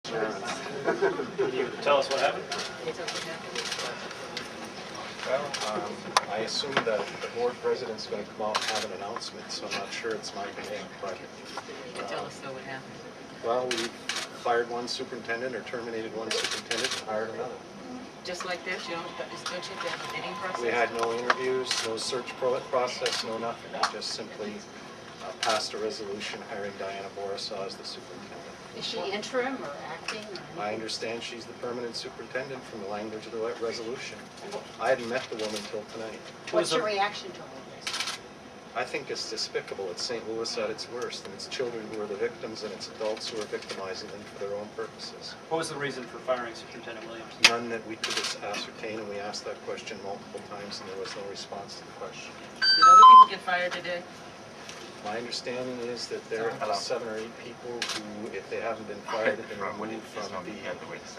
Can you tell us what happened? Well, I assume that the board president's going to come out and have an announcement, so I'm not sure it's my domain, but... You can tell us though what happened. Well, we fired one superintendent or terminated one superintendent and hired another. Just like this, don't you have the bidding process? We had no interviews, no search process, no nothing. We just simply passed a resolution hiring Diana Borisaw as the superintendent. Is she interim or acting? Or I understand she's the permanent superintendent from the language of the resolution. I hadn't met the woman till tonight. What's your reaction to all this? I think it's despicable. It's St. Louis at its worst, and it's children who are the victims, and it's adults who are victimizing them for their own purposes. What was the reason for firing Superintendent Williams? None that we could ascertain, and we asked that question multiple times, and there was no response to the question. Did other people get fired today? My understanding is that there are 7 or 8 people who, if they haven't been fired, have been removed from the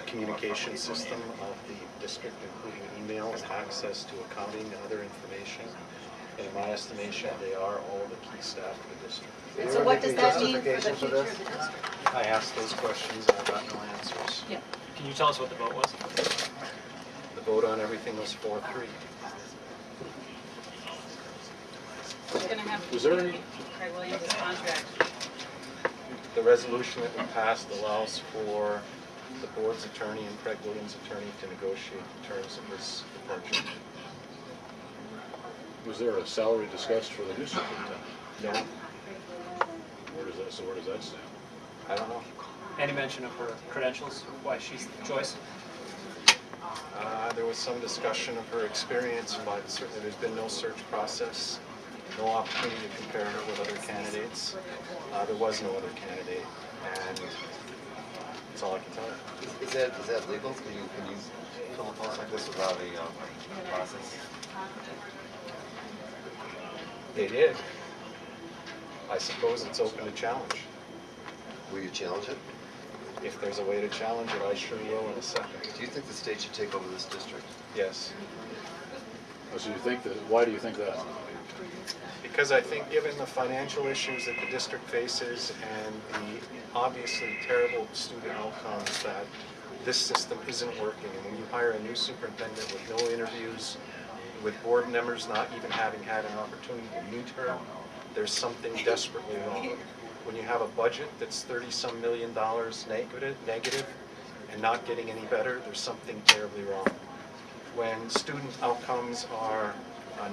communication system of the district, including email and access to accounting and other information. And in my estimation, they are all the key staff of the district. And so what does that mean for the future of the district? I asked those questions and I got no answers. Yeah. Can you tell us what the vote was? The vote on everything was 4-3. We're going to have Was there any? Creg Williams' contract. The resolution that we passed allows for the board's attorney and Creg Williams' attorney to negotiate the terms of his departure. Was there a salary discussed for the new superintendent? No, Where does that stand? I don't know. Any mention of her credentials, why she's the choice? There was some discussion of her experience, but certainly there's been no search process, no opportunity to compare her with other candidates. There was no other candidate, and that's all I can tell you. Is that legal? Can you fill a post like this without a process? They did. I suppose it's open to challenge. Will you challenge it? If there's a way to challenge it, I sure will in a second. Do you think the state should take over this district? Yes. So you think that? Why do you think that? Because I think given the financial issues that the district faces and the obviously terrible student outcomes, that this system isn't working. And when you hire a new superintendent with no interviews, with board members not even having had an opportunity to meet her, there's something desperately wrong. When you have a budget that's $30-some million negative and not getting any better, there's something terribly wrong. When student outcomes are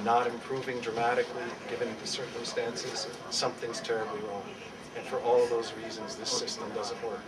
not improving dramatically given the circumstances, something's terribly wrong. And for all of those reasons, this system doesn't work.